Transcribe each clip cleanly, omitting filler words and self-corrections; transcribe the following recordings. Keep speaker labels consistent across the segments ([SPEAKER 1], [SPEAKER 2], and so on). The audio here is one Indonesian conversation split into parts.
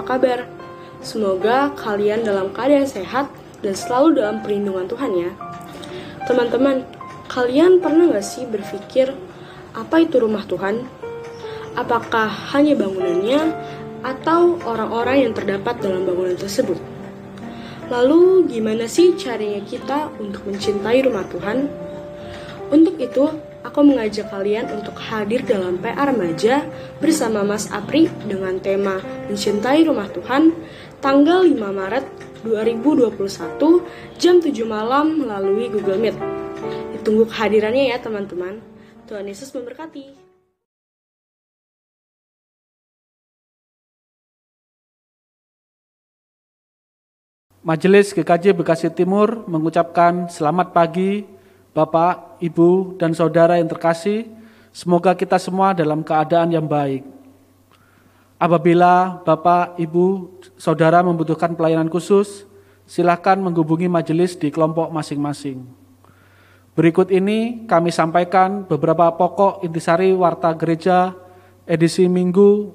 [SPEAKER 1] kabar? Semoga kalian dalam keadaan sehat dan selalu dalam perlindungan Tuhan ya. Teman-teman, kalian pernah gak sih berpikir apa itu rumah Tuhan? Apakah hanya bangunannya atau orang-orang yang terdapat dalam bangunan tersebut? Lalu gimana sih caranya kita untuk mencintai rumah Tuhan? Untuk itu, aku mengajak kalian untuk hadir dalam PA Remaja bersama Mas Apri dengan tema Mencintai Rumah Tuhan tanggal 5 Maret 2021 jam 7 malam melalui Google Meet. Ditunggu kehadirannya ya teman-teman. Tuhan Yesus memberkati.
[SPEAKER 2] Majelis GKJ Bekasi Timur mengucapkan selamat pagi Bapak, Ibu, dan Saudara yang terkasih. Semoga kita semua dalam keadaan yang baik. Apabila Bapak, Ibu, Saudara membutuhkan pelayanan khusus, silakan menghubungi majelis di kelompok masing-masing. Berikut ini kami sampaikan beberapa pokok intisari Warta Gereja edisi Minggu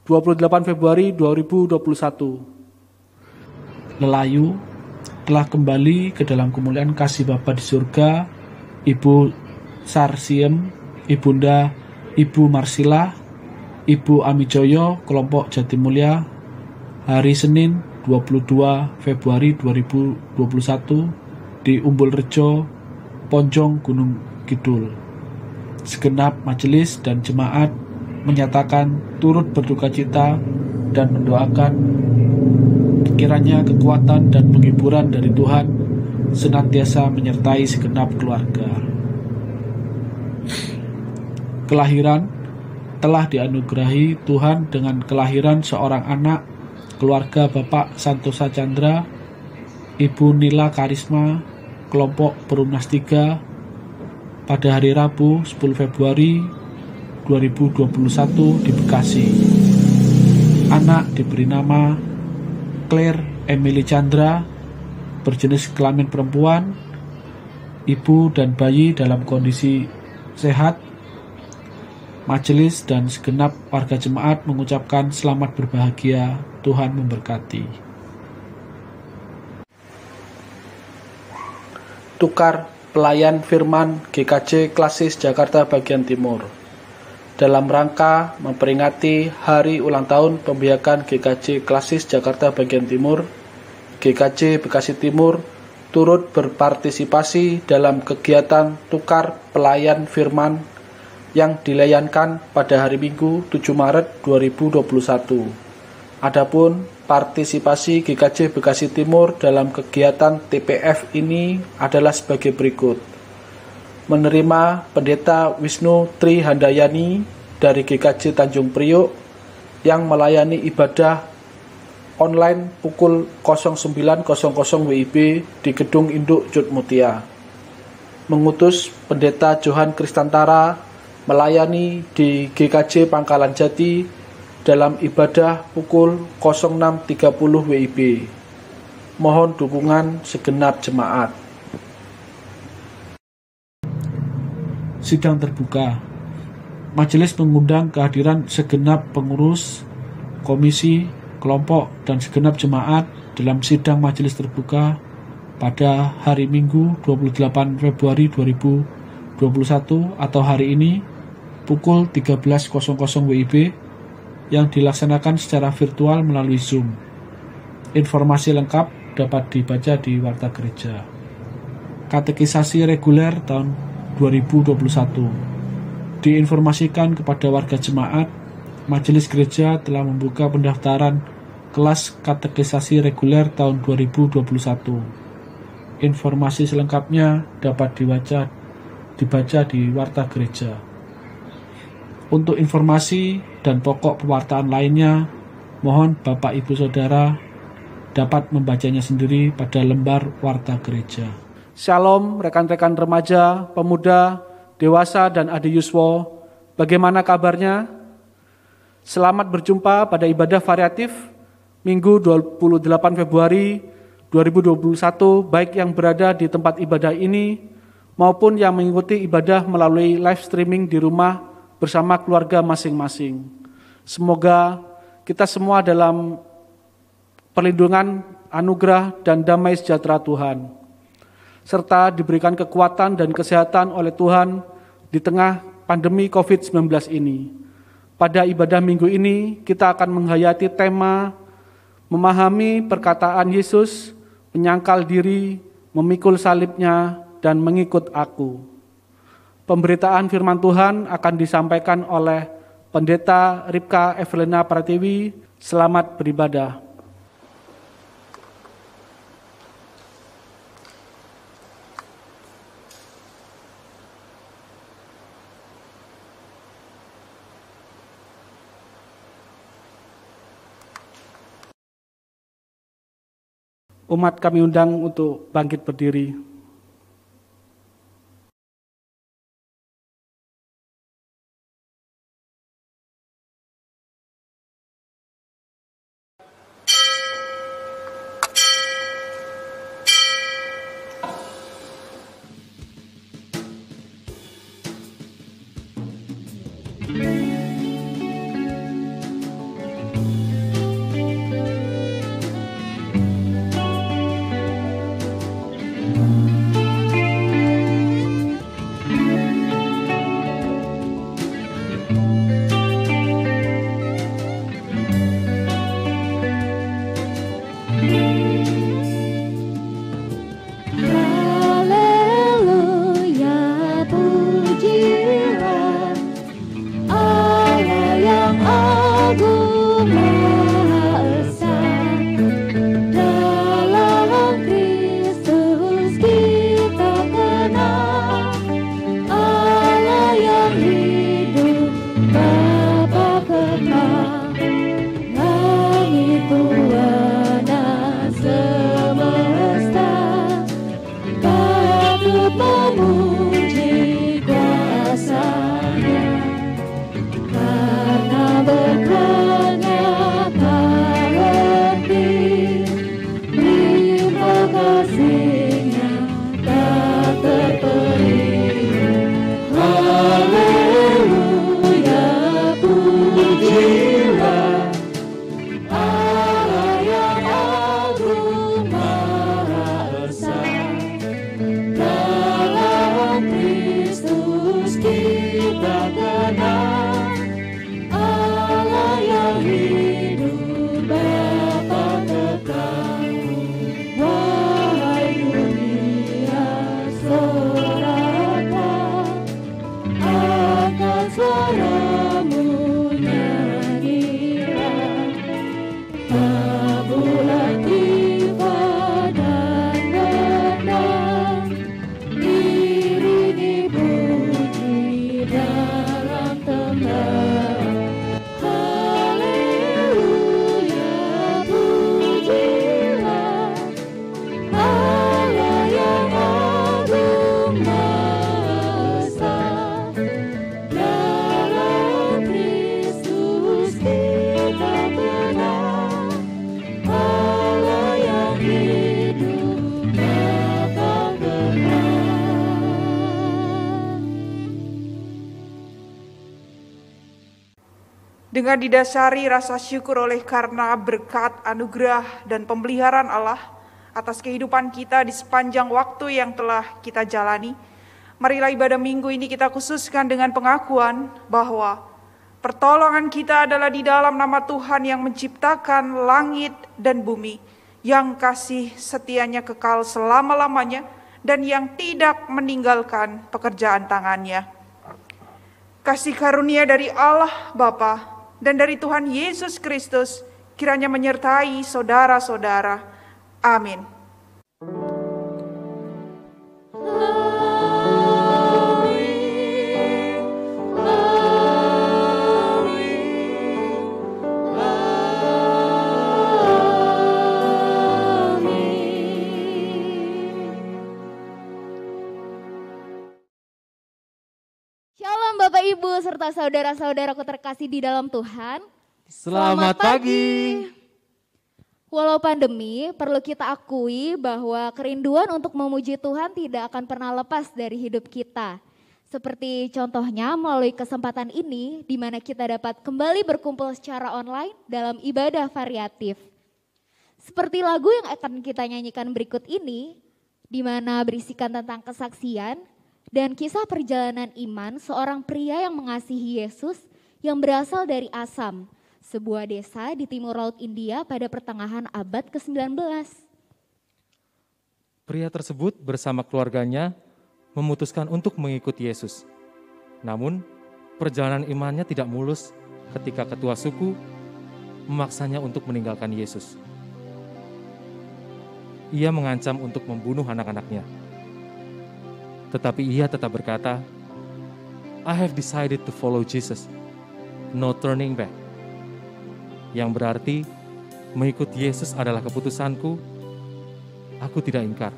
[SPEAKER 2] 28 Februari 2021. Lelayu telah kembali ke dalam kemuliaan kasih Bapa di surga, Ibu Sarsiem, Ibunda Ibu Marsila, Ibu Amijoyo, kelompok Jatimulya, hari Senin 22 Februari 2021 di Umbul Rejo, Ponjong Gunung Kidul. Segenap majelis dan jemaat menyatakan turut berduka cita dan mendoakan kiranya kekuatan dan penghiburan dari Tuhan senantiasa menyertai segenap keluarga. Kelahiran telah dianugerahi Tuhan dengan kelahiran seorang anak, keluarga Bapak Santosa Chandra, Ibu Nila Karisma, kelompok Perumnas 3 pada hari Rabu 10 Februari 2021 di Bekasi. Anak diberi nama Claire Emily Chandra, berjenis kelamin perempuan, ibu dan bayi dalam kondisi sehat. Majelis dan segenap warga jemaat mengucapkan selamat berbahagia, Tuhan memberkati. Tukar pelayan firman GKJ Klasis Jakarta Bagian Timur. Dalam rangka memperingati hari ulang tahun pembiakan GKJ Klasis Jakarta Bagian Timur, GKJ Bekasi Timur turut berpartisipasi dalam kegiatan tukar pelayan firman yang dilayankan pada hari Minggu 7 Maret 2021. Adapun partisipasi GKJ Bekasi Timur dalam kegiatan TPF ini adalah sebagai berikut. Menerima Pendeta Wisnu Tri Handayani dari GKJ Tanjung Priok yang melayani ibadah online pukul 09.00 WIB di Gedung Induk Jut Mutia. Mengutus Pendeta Johan Kristantara melayani di GKJ Pangkalan Jati dalam ibadah pukul 06.30 WIB. Mohon dukungan segenap jemaat. Sidang terbuka. Majelis mengundang kehadiran segenap pengurus, komisi, kelompok, dan segenap jemaat dalam sidang majelis terbuka pada hari Minggu 28 Februari 2021 atau hari ini pukul 13.00 WIB yang dilaksanakan secara virtual melalui Zoom. Informasi lengkap dapat dibaca di Warta Gereja. Katekisasi reguler tahun 2021. Diinformasikan kepada warga jemaat, Majelis Gereja telah membuka pendaftaran kelas katekisasi reguler tahun 2021. Informasi selengkapnya dapat dibaca di Warta Gereja. Untuk informasi dan pokok pewartaan lainnya, mohon Bapak Ibu Saudara dapat membacanya sendiri pada lembar Warta Gereja. Shalom rekan-rekan remaja, pemuda, dewasa, dan Adi Yuswo. Bagaimana kabarnya? Selamat berjumpa pada ibadah variatif Minggu 28 Februari 2021, baik yang berada di tempat ibadah ini maupun yang mengikuti ibadah melalui live streaming di rumah bersama keluarga masing-masing. Semoga kita semua dalam perlindungan, anugerah, dan damai sejahtera Tuhan, serta diberikan kekuatan dan kesehatan oleh Tuhan di tengah pandemi COVID-19 ini. Pada ibadah minggu ini, kita akan menghayati tema memahami perkataan Yesus, menyangkal diri, memikul salibnya, dan mengikut aku. Pemberitaan firman Tuhan akan disampaikan oleh Pendeta Ripka Evelina Pratiwi. Selamat beribadah. Umat kami undang untuk bangkit berdiri.
[SPEAKER 3] Dengan didasari rasa syukur oleh karena berkat, anugerah, dan pemeliharaan Allah atas kehidupan kita di sepanjang waktu yang telah kita jalani, marilah ibadah minggu ini kita khususkan dengan pengakuan bahwa pertolongan kita adalah di dalam nama Tuhan yang menciptakan langit dan bumi, yang kasih setianya kekal selama-lamanya, dan yang tidak meninggalkan pekerjaan tangannya. Kasih karunia dari Allah Bapa dan dari Tuhan Yesus Kristus kiranya menyertai saudara-saudara. Amin.
[SPEAKER 4] Shalom Bapak Ibu serta saudara-saudaraku terkasih di dalam Tuhan.
[SPEAKER 5] Selamat pagi.
[SPEAKER 4] Walau pandemi, perlu kita akui bahwa kerinduan untuk memuji Tuhan tidak akan pernah lepas dari hidup kita. Seperti contohnya melalui kesempatan ini di mana kita dapat kembali berkumpul secara online dalam ibadah variatif. Seperti lagu yang akan kita nyanyikan berikut ini, di mana berisikan tentang kesaksian dan kisah perjalanan iman seorang pria yang mengasihi Yesus yang berasal dari Assam, sebuah desa di timur laut India pada pertengahan abad ke-19.
[SPEAKER 5] Pria tersebut bersama keluarganya memutuskan untuk mengikuti Yesus. Namun, perjalanan imannya tidak mulus ketika ketua suku memaksanya untuk meninggalkan Yesus. Ia mengancam untuk membunuh anak-anaknya. Tetapi ia tetap berkata, I have decided to follow Jesus, no turning back. Yang berarti, mengikut Yesus adalah keputusanku, aku tidak ingkar.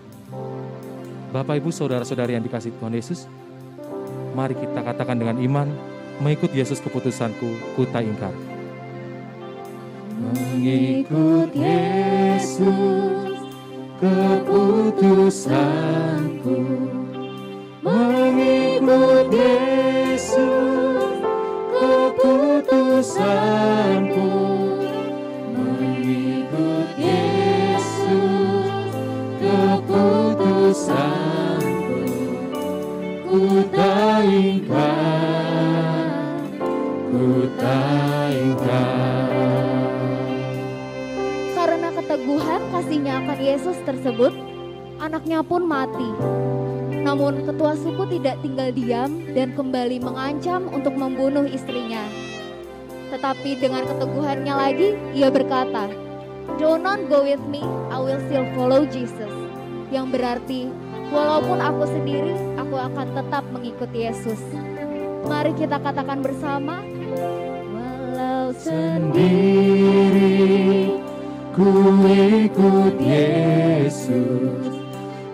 [SPEAKER 5] Bapak, Ibu, Saudara-saudari yang dikasihi Tuhan Yesus, mari kita katakan dengan iman, mengikut Yesus keputusanku, ku tak ingkar.
[SPEAKER 6] Mengikut Yesus keputusanku, mengikut Yesus keputusanku, mengikut Yesus keputusanku, ku tak ingkar, ku tak ingkar.
[SPEAKER 4] Karena keteguhan kasihnya akan Yesus tersebut, anaknya pun mati. Namun ketua suku tidak tinggal diam dan kembali mengancam untuk membunuh istrinya. Tetapi dengan keteguhannya lagi, ia berkata, "Do not go with me, I will still follow Jesus." Yang berarti, walaupun aku sendiri, aku akan tetap mengikuti Yesus. Mari kita katakan bersama, walau
[SPEAKER 6] Sendiri ku ikut Yesus,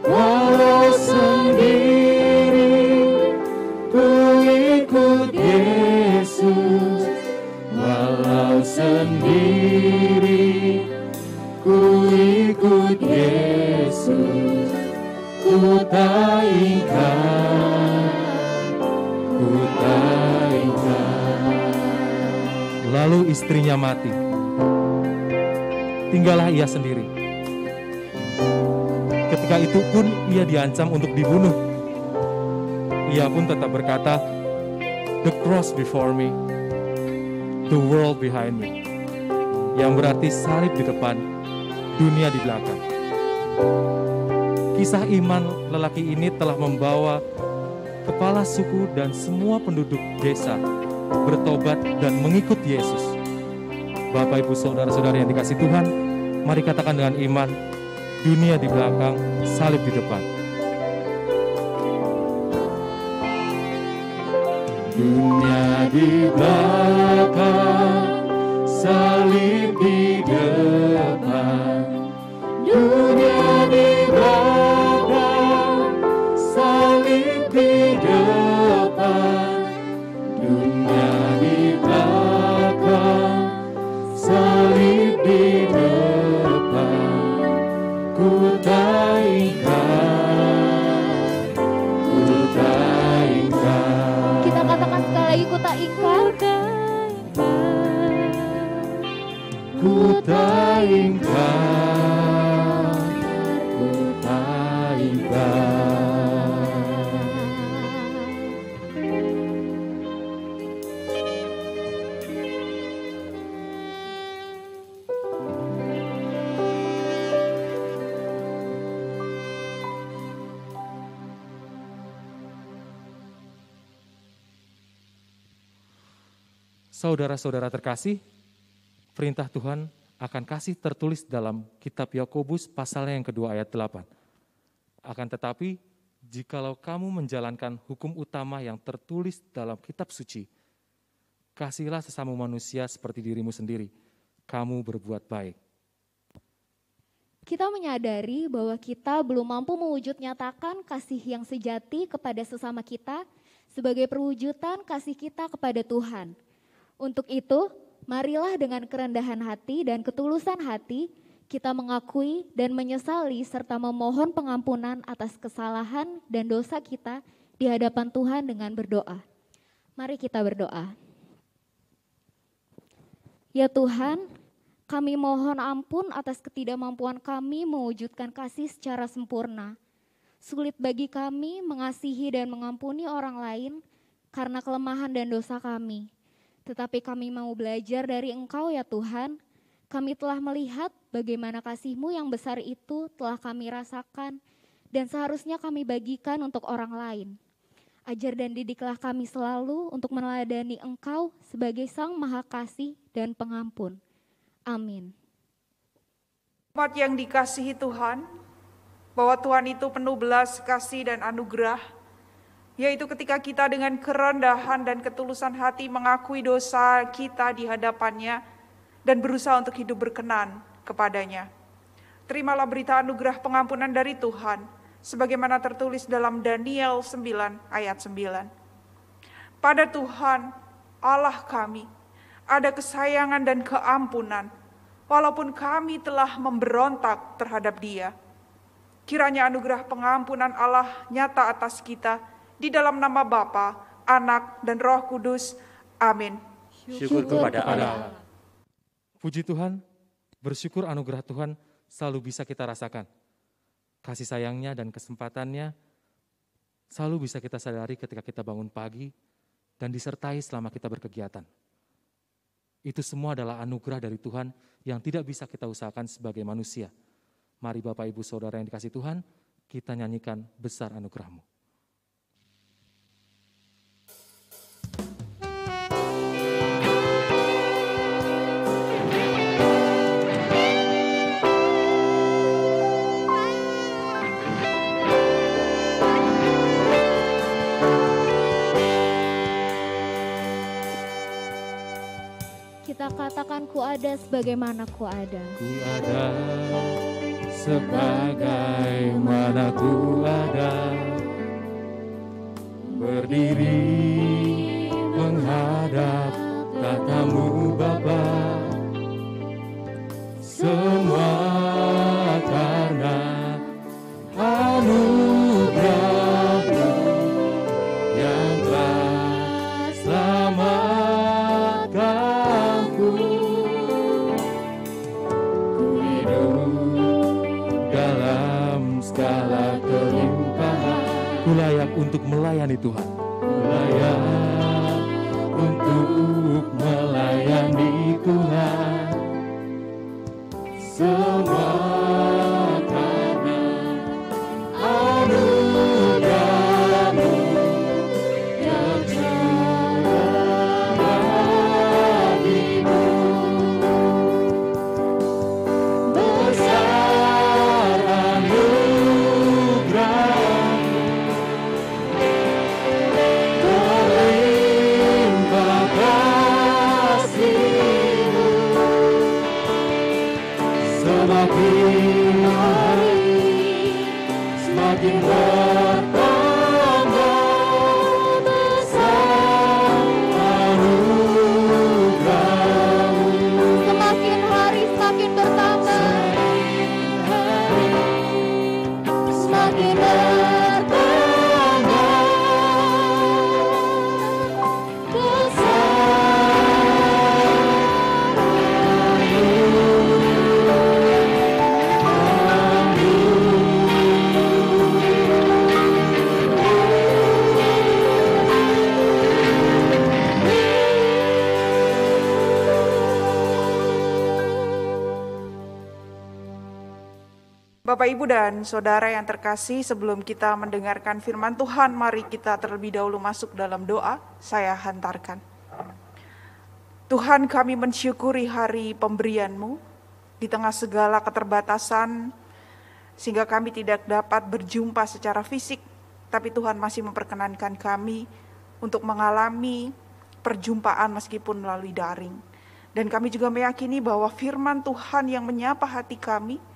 [SPEAKER 6] walau sendiri ku ikut Yesus, walau sendiri ku ikut Yesus, ku tak ingkar, ku tak ingkar.
[SPEAKER 5] Lalu istrinya mati. Tinggallah ia sendiri. Ketika itu pun ia diancam untuk dibunuh. Ia pun tetap berkata, "The cross before me, the world behind me." Yang berarti salib di depan, dunia di belakang. Kisah iman lelaki ini telah membawa kepala suku dan semua penduduk desa bertobat dan mengikut Yesus. Bapak, Ibu, Saudara-saudari yang dikasihi Tuhan, mari katakan dengan iman, dunia di belakang, salib di depan.
[SPEAKER 6] Dunia di belakang, salib di depan. Dunia di belakang, salib di depan. Dunia di belakang, salib di depan. Ku tak ingkar, ku tak ingkar.
[SPEAKER 4] kita katakan sekali lagi, ku tak ingkar.
[SPEAKER 6] Ku tak ingkar, ku tak ingkar.
[SPEAKER 5] Saudara-saudara terkasih, perintah Tuhan akan kasih tertulis dalam kitab Yakobus pasalnya yang kedua ayat 8. Akan tetapi, jikalau kamu menjalankan hukum utama yang tertulis dalam kitab suci, kasihilah sesama manusia seperti dirimu sendiri, kamu berbuat baik.
[SPEAKER 4] Kita menyadari bahwa kita belum mampu mewujud nyatakan kasih yang sejati kepada sesama kita sebagai perwujudan kasih kita kepada Tuhan. Untuk itu, marilah dengan kerendahan hati dan ketulusan hati kita mengakui dan menyesali serta memohon pengampunan atas kesalahan dan dosa kita di hadapan Tuhan dengan berdoa. Mari kita berdoa. Ya Tuhan, Kami mohon ampun atas ketidakmampuan kami mewujudkan kasih secara sempurna. Sulit bagi kami mengasihi dan mengampuni orang lain karena kelemahan dan dosa kami. Tetapi kami mau belajar dari Engkau ya Tuhan. Kami telah melihat bagaimana kasih-Mu yang besar itu telah kami rasakan dan seharusnya kami bagikan untuk orang lain. Ajar dan didiklah kami selalu untuk meneladani Engkau sebagai Sang Maha Kasih dan Pengampun. Amin.
[SPEAKER 3] Umat yang dikasihi Tuhan, bahwa Tuhan itu penuh belas kasih dan anugerah, yaitu ketika kita dengan kerendahan dan ketulusan hati mengakui dosa kita di hadapannya dan berusaha untuk hidup berkenan kepadanya. Terimalah berita anugerah pengampunan dari Tuhan, sebagaimana tertulis dalam Daniel 9 ayat 9. Pada Tuhan, Allah kami, ada kesayangan dan keampunan, walaupun kami telah memberontak terhadap Dia. Kiranya anugerah pengampunan Allah nyata atas kita, di dalam nama Bapa, Anak, dan Roh Kudus. Amin.
[SPEAKER 5] Syukur kepada Allah. Puji Tuhan, bersyukur anugerah Tuhan selalu bisa kita rasakan. Kasih sayangnya dan kesempatannya selalu bisa kita sadari ketika kita bangun pagi dan disertai selama kita berkegiatan. Itu semua adalah anugerah dari Tuhan yang tidak bisa kita usahakan sebagai manusia. Mari Bapak Ibu Saudara yang dikasihi Tuhan, kita nyanyikan besar anugerah-Mu.
[SPEAKER 4] Kita katakan ku ada sebagaimana ku ada.
[SPEAKER 6] Ku ada sebagaimana ku ada, berdiri menghadap tatamu Bapa. Semua karena anugerah-Mu yang telah selamatkanku. Ku hidup dalam segala kelimpahan.
[SPEAKER 5] Ku layak untuk melayani Tuhan.
[SPEAKER 6] Ku layak untuk melayani Tuhan. Semua karena anugerah-Mu yang curah bagiku. Besar anugerah-Mu, berlimpah kasih-Mu. Semakin hari, semakin bertambah besar anugerah-Mu.
[SPEAKER 4] Semakin hari semakin bertambah,
[SPEAKER 6] Semakin bertambah
[SPEAKER 3] Bapak, Ibu, dan Saudara yang terkasih, sebelum kita mendengarkan firman Tuhan, mari kita terlebih dahulu masuk dalam doa. Saya hantarkan. Tuhan, kami mensyukuri hari pemberian-Mu di tengah segala keterbatasan, sehingga kami tidak dapat berjumpa secara fisik, tapi Tuhan masih memperkenankan kami untuk mengalami perjumpaan meskipun melalui daring. Dan kami juga meyakini bahwa firman Tuhan yang menyapa hati kami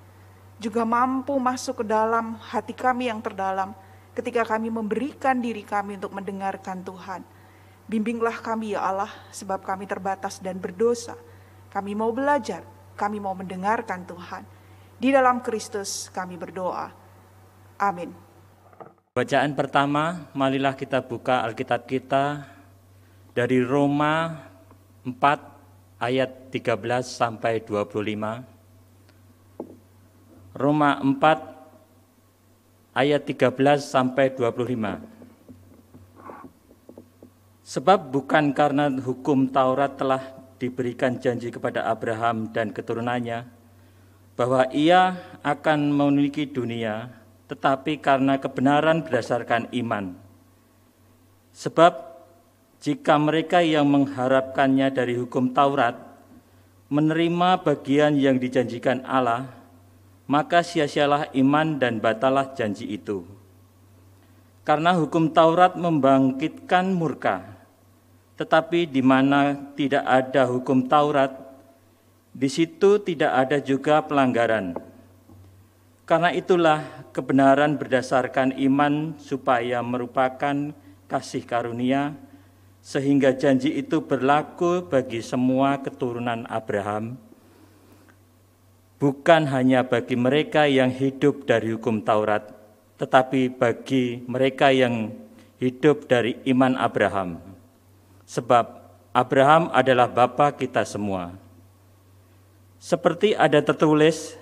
[SPEAKER 3] juga mampu masuk ke dalam hati kami yang terdalam ketika kami memberikan diri kami untuk mendengarkan Tuhan. Bimbinglah kami ya Allah, sebab kami terbatas dan berdosa. Kami mau belajar, kami mau mendengarkan Tuhan. Di dalam Kristus kami berdoa. Amin.
[SPEAKER 7] Bacaan pertama, marilah kita buka Alkitab kita dari Roma 4 ayat 13 sampai 25. Roma 4 ayat 13 sampai 25. Sebab bukan karena hukum Taurat telah diberikan janji kepada Abraham dan keturunannya bahwa ia akan memiliki dunia, tetapi karena kebenaran berdasarkan iman. Sebab jika mereka yang mengharapkannya dari hukum Taurat menerima bagian yang dijanjikan Allah, maka sia-sialah iman dan batalah janji itu. Karena hukum Taurat membangkitkan murka, tetapi di mana tidak ada hukum Taurat, di situ tidak ada juga pelanggaran. Karena itulah kebenaran berdasarkan iman supaya merupakan kasih karunia, sehingga janji itu berlaku bagi semua keturunan Abraham, bukan hanya bagi mereka yang hidup dari hukum Taurat, tetapi bagi mereka yang hidup dari iman Abraham. Sebab Abraham adalah bapa kita semua. Seperti ada tertulis,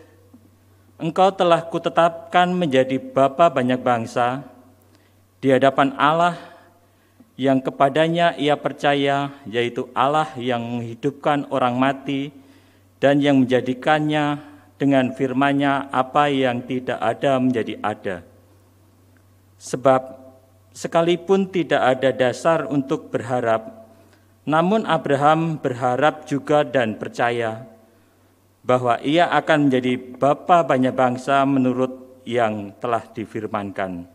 [SPEAKER 7] engkau telah kutetapkan menjadi bapa banyak bangsa di hadapan Allah yang kepadanya ia percaya, yaitu Allah yang menghidupkan orang mati dan yang menjadikannya dengan firman-Nya apa yang tidak ada menjadi ada. Sebab sekalipun tidak ada dasar untuk berharap, namun Abraham berharap juga dan percaya bahwa ia akan menjadi bapa banyak bangsa menurut yang telah difirmankan.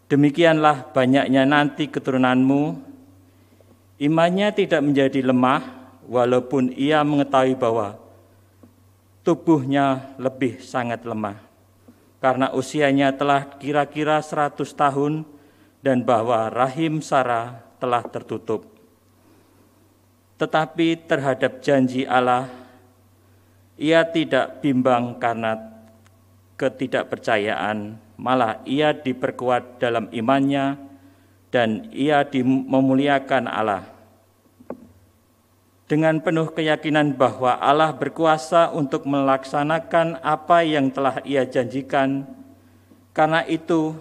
[SPEAKER 7] Demikianlah banyaknya nanti keturunanmu. Imannya tidak menjadi lemah, walaupun ia mengetahui bahwa tubuhnya lebih sangat lemah, karena usianya telah kira-kira 100 tahun, dan bahwa rahim Sarah telah tertutup. Tetapi terhadap janji Allah, ia tidak bimbang karena ketidakpercayaan, malah ia diperkuat dalam imannya dan ia memuliakan Allah. Dengan penuh keyakinan bahwa Allah berkuasa untuk melaksanakan apa yang telah ia janjikan, karena itu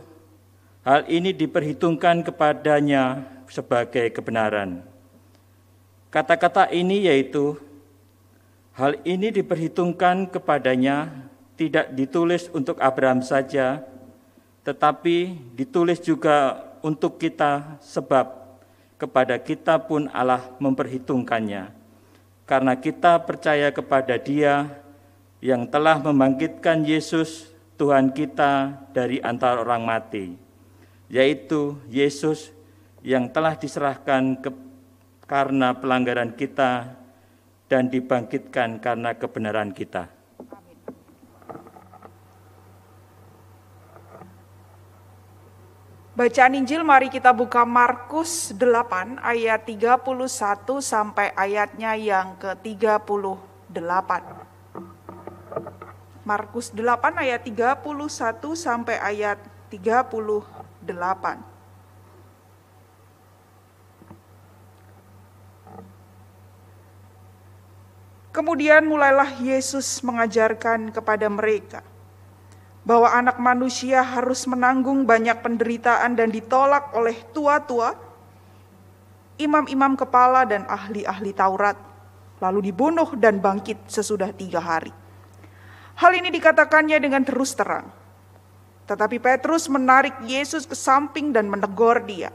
[SPEAKER 7] hal ini diperhitungkan kepadanya sebagai kebenaran. Kata-kata ini yaitu, hal ini diperhitungkan kepadanya tidak ditulis untuk Abraham saja, tetapi ditulis juga untuk kita, sebab kepada kita pun Allah memperhitungkannya, karena kita percaya kepada Dia yang telah membangkitkan Yesus Tuhan kita dari antara orang mati, yaitu Yesus yang telah diserahkan karena pelanggaran kita dan dibangkitkan karena kebenaran kita.
[SPEAKER 3] Bacaan Injil mari kita buka Markus 8 ayat 31 sampai ayatnya yang ke-38. Markus 8 ayat 31 sampai ayat 38. Kemudian mulailah Yesus mengajarkan kepada mereka bahwa anak manusia harus menanggung banyak penderitaan dan ditolak oleh tua-tua, imam-imam kepala dan ahli-ahli Taurat, lalu dibunuh dan bangkit sesudah 3 hari. Hal ini dikatakannya dengan terus terang. Tetapi Petrus menarik Yesus ke samping dan menegur dia.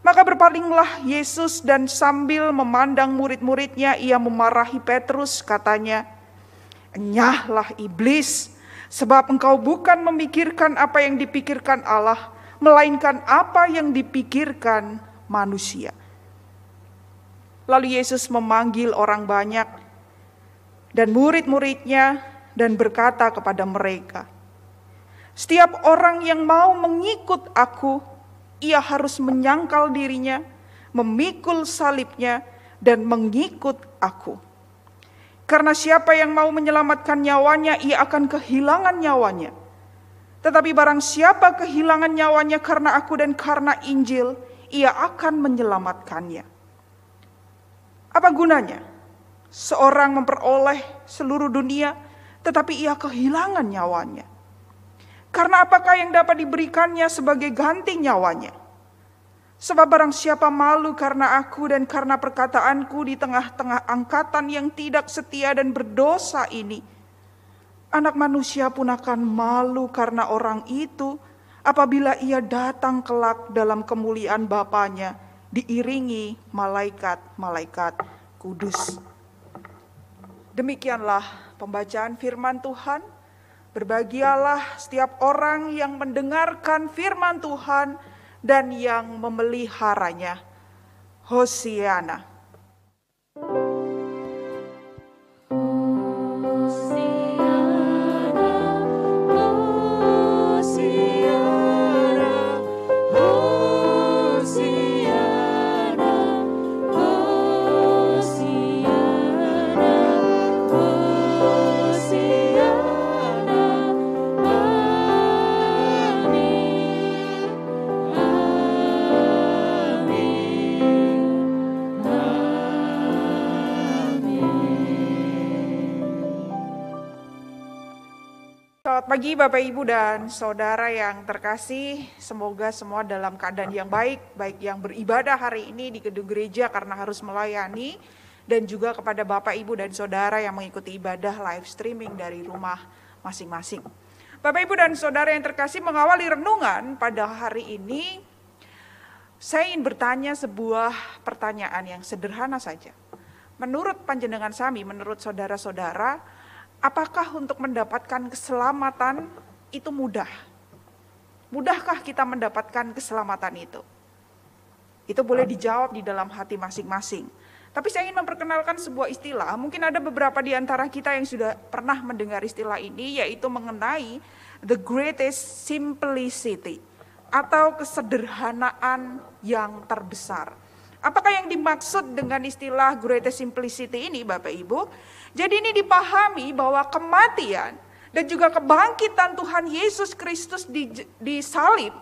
[SPEAKER 3] Maka berpalinglah Yesus dan sambil memandang murid-muridnya, ia memarahi Petrus, katanya, "Enyahlah iblis, sebab engkau bukan memikirkan apa yang dipikirkan Allah, melainkan apa yang dipikirkan manusia." Lalu Yesus memanggil orang banyak dan murid-muridnya dan berkata kepada mereka, "Setiap orang yang mau mengikut aku, ia harus menyangkal dirinya, memikul salibnya, dan mengikut aku. Karena siapa yang mau menyelamatkan nyawanya, ia akan kehilangan nyawanya. Tetapi barang siapa kehilangan nyawanya karena aku dan karena Injil, ia akan menyelamatkannya. Apa gunanya seorang memperoleh seluruh dunia tetapi ia kehilangan nyawanya? Karena apakah yang dapat diberikannya sebagai ganti nyawanya? Sebab barang siapa malu karena aku dan karena perkataanku di tengah-tengah angkatan yang tidak setia dan berdosa ini, Anak Manusia pun akan malu karena orang itu apabila ia datang kelak dalam kemuliaan Bapanya diiringi malaikat-malaikat kudus. Demikianlah pembacaan firman Tuhan. Berbahagialah setiap orang yang mendengarkan firman Tuhan dan yang memeliharanya. Hosiana. Selamat pagi Bapak Ibu dan Saudara yang terkasih, semoga semua dalam keadaan yang baik, baik yang beribadah hari ini di gedung gereja karena harus melayani, dan juga kepada Bapak Ibu dan Saudara yang mengikuti ibadah live streaming dari rumah masing-masing. Bapak Ibu dan Saudara yang terkasih, mengawali renungan pada hari ini, saya ingin bertanya sebuah pertanyaan yang sederhana saja. Menurut panjenengan sami, menurut saudara-saudara, apakah untuk mendapatkan keselamatan itu mudah? Mudahkah kita mendapatkan keselamatan itu? Itu boleh dijawab di dalam hati masing-masing. Tapi saya ingin memperkenalkan sebuah istilah, mungkin ada beberapa di antara kita yang sudah pernah mendengar istilah ini, yaitu mengenai the greatest simplicity, atau kesederhanaan yang terbesar. Apakah yang dimaksud dengan istilah greatest simplicity ini Bapak Ibu? Jadi ini dipahami bahwa kematian dan juga kebangkitan Tuhan Yesus Kristus di salib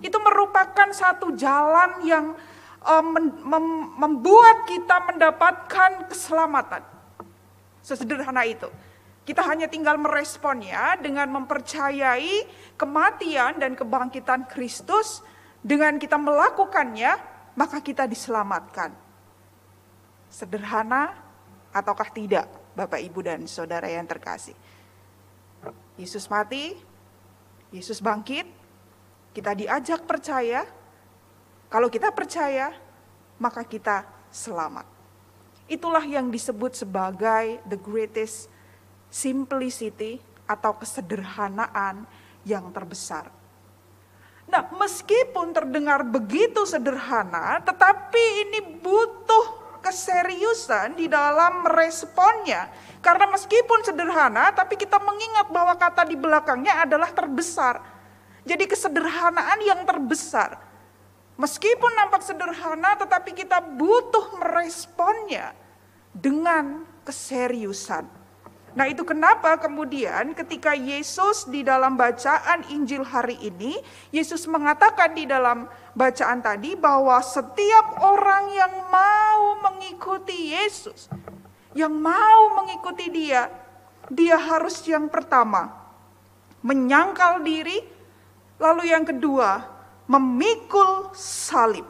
[SPEAKER 3] itu merupakan satu jalan yang membuat kita mendapatkan keselamatan. Sesederhana itu. Kita hanya tinggal meresponnya dengan mempercayai kematian dan kebangkitan Kristus. Dengan kita melakukannya, maka kita diselamatkan. Sederhana ataukah tidak, Bapak Ibu dan Saudara yang terkasih? Yesus mati, Yesus bangkit, kita diajak percaya. Kalau kita percaya, maka kita selamat. Itulah yang disebut sebagai the greatest simplicity atau kesederhanaan yang terbesar. Nah, meskipun terdengar begitu sederhana, tetapi ini butuh keseriusan di dalam responnya. Karena meskipun sederhana, tapi kita mengingat bahwa kata di belakangnya adalah terbesar. Jadi kesederhanaan yang terbesar. Meskipun nampak sederhana, tetapi kita butuh meresponnya dengan keseriusan. Nah, itu kenapa kemudian ketika Yesus di dalam bacaan Injil hari ini, Yesus mengatakan di dalam bacaan tadi bahwa setiap orang yang mau mengikuti Yesus, yang mau mengikuti dia harus yang pertama menyangkal diri, lalu yang kedua memikul salib.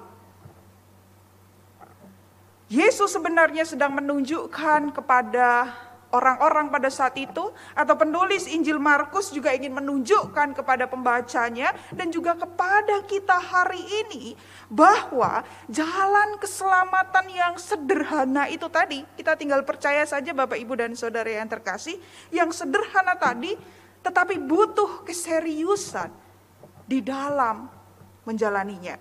[SPEAKER 3] Yesus sebenarnya sedang menunjukkan kepada orang-orang pada saat itu, atau penulis Injil Markus juga ingin menunjukkan kepada pembacanya dan juga kepada kita hari ini bahwa jalan keselamatan yang sederhana itu tadi, kita tinggal percaya saja Bapak Ibu dan Saudara yang terkasih, yang sederhana tadi tetapi butuh keseriusan di dalam menjalaninya.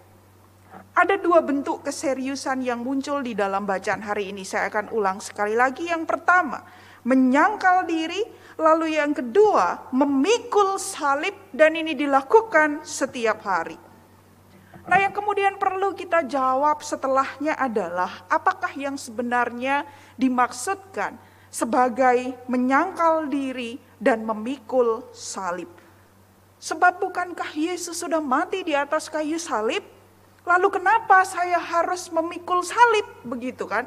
[SPEAKER 3] Ada dua bentuk keseriusan yang muncul di dalam bacaan hari ini. Saya akan ulang sekali lagi. Yang pertama, menyangkal diri, lalu yang kedua memikul salib, dan ini dilakukan setiap hari. Nah, yang kemudian perlu kita jawab setelahnya adalah apakah yang sebenarnya dimaksudkan sebagai menyangkal diri dan memikul salib. Sebab bukankah Yesus sudah mati di atas kayu salib? Lalu kenapa saya harus memikul salib, begitu kan?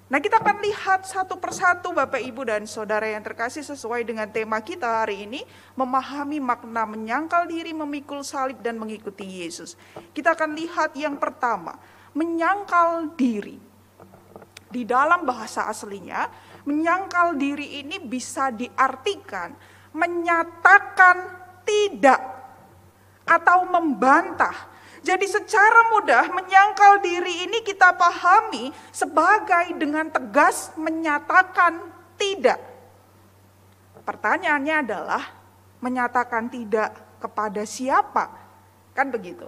[SPEAKER 3] Nah, kita akan lihat satu persatu Bapak Ibu dan Saudara yang terkasih sesuai dengan tema kita hari ini, memahami makna menyangkal diri, memikul salib dan mengikuti Yesus. Kita akan lihat yang pertama, menyangkal diri. Di dalam bahasa aslinya, menyangkal diri ini bisa diartikan menyatakan tidak atau membantah. Jadi secara mudah menyangkal diri ini kita pahami sebagai dengan tegas menyatakan tidak. Pertanyaannya adalah menyatakan tidak kepada siapa? Kan begitu.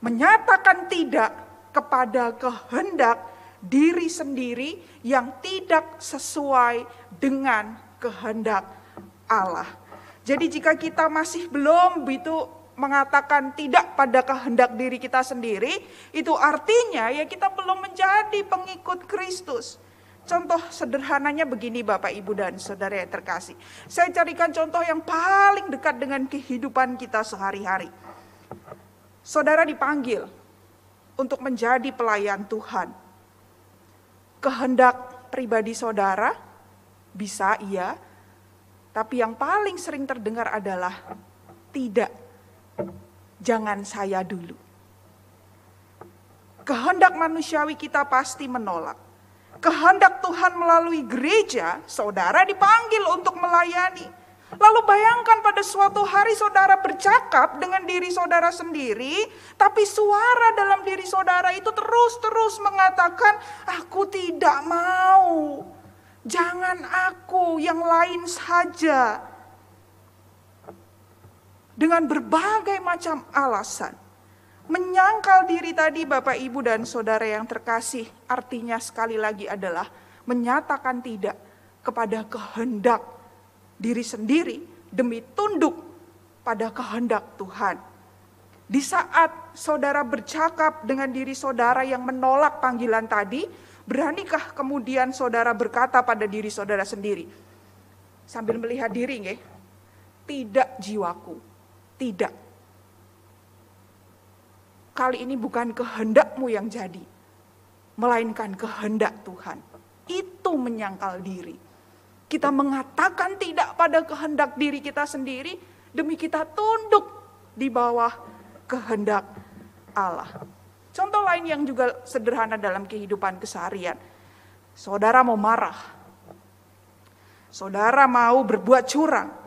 [SPEAKER 3] Menyatakan tidak kepada kehendak diri sendiri yang tidak sesuai dengan kehendak Allah. Jadi jika kita masih belum mengatakan tidak pada kehendak diri kita sendiri, itu artinya ya kita belum menjadi pengikut Kristus. Contoh sederhananya begini Bapak Ibu dan Saudara yang terkasih. Saya carikan contoh yang paling dekat dengan kehidupan kita sehari-hari. Saudara dipanggil untuk menjadi pelayan Tuhan. Kehendak pribadi saudara bisa iya, tapi yang paling sering terdengar adalah tidak. Jangan saya dulu. Kehendak manusiawi kita pasti menolak. Kehendak Tuhan melalui gereja, saudara dipanggil untuk melayani. Lalu bayangkan pada suatu hari saudara bercakap dengan diri saudara sendiri, tapi suara dalam diri saudara itu terus mengatakan, aku tidak mau. Jangan aku, yang lain saja. Dengan berbagai macam alasan. Menyangkal diri tadi Bapak Ibu dan Saudara yang terkasih, artinya sekali lagi adalah menyatakan tidak kepada kehendak diri sendiri demi tunduk pada kehendak Tuhan. Di saat saudara bercakap dengan diri saudara yang menolak panggilan tadi, beranikah kemudian saudara berkata pada diri saudara sendiri, sambil melihat diri, nggih, tidak jiwaku. Tidak. Kali ini bukan kehendakmu yang jadi, melainkan kehendak Tuhan. Itu menyangkal diri. Kita mengatakan tidak pada kehendak diri kita sendiri, demi kita tunduk di bawah kehendak Allah. Contoh lain yang juga sederhana dalam kehidupan keseharian. Saudara mau marah. Saudara mau berbuat curang.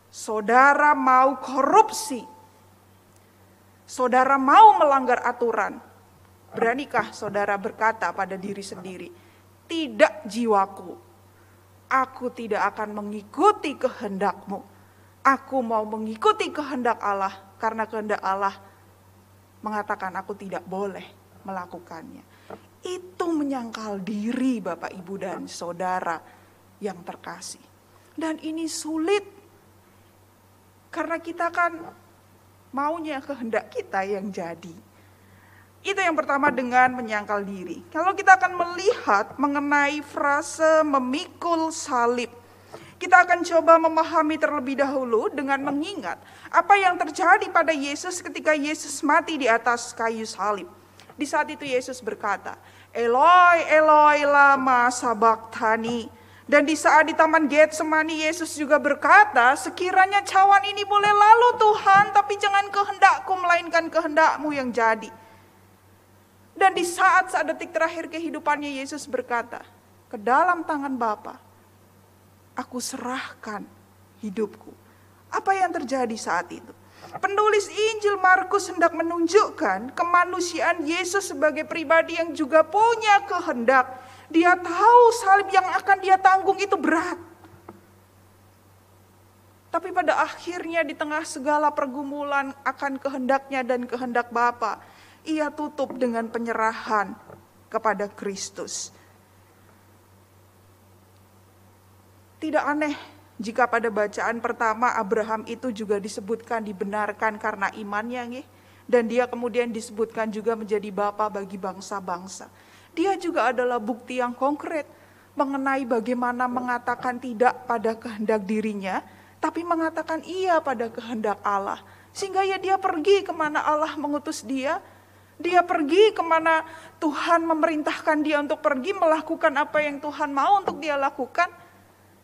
[SPEAKER 3] Saudara mau korupsi, saudara mau melanggar aturan, beranikah saudara berkata pada diri sendiri, tidak jiwaku, aku tidak akan mengikuti kehendakmu, aku mau mengikuti kehendak Allah, karena kehendak Allah mengatakan aku tidak boleh melakukannya. Itu menyangkal diri Bapak Ibu dan Saudara yang terkasih. Dan ini sulit. Karena kita kan maunya kehendak kita yang jadi. Itu yang pertama dengan menyangkal diri. Kalau kita akan melihat mengenai frase memikul salib, kita akan coba memahami terlebih dahulu dengan mengingat apa yang terjadi pada Yesus ketika Yesus mati di atas kayu salib. Di saat itu Yesus berkata, Eloi, Eloi, lama sabachthani. Dan di saat di Taman Getsemani Yesus juga berkata, sekiranya cawan ini boleh lalu Tuhan, tapi jangan kehendakku melainkan kehendakmu yang jadi. Dan di saat detik terakhir kehidupannya Yesus berkata, ke dalam tangan Bapa, aku serahkan hidupku. Apa yang terjadi saat itu? Penulis Injil Markus hendak menunjukkan kemanusiaan Yesus sebagai pribadi yang juga punya kehendak. Dia tahu salib yang akan dia tanggung itu berat. Tapi pada akhirnya di tengah segala pergumulan akan kehendaknya dan kehendak Bapa, ia tutup dengan penyerahan kepada Kristus. Tidak aneh jika pada bacaan pertama Abraham itu juga disebutkan dibenarkan karena imannya, nggih. Dan dia kemudian disebutkan juga menjadi bapa bagi bangsa-bangsa. Dia juga adalah bukti yang konkret mengenai bagaimana mengatakan tidak pada kehendak dirinya, tapi mengatakan iya pada kehendak Allah. Sehingga ya dia pergi kemana Allah mengutus dia, Dia pergi kemana Tuhan memerintahkan dia untuk pergi, melakukan apa yang Tuhan mau untuk dia lakukan.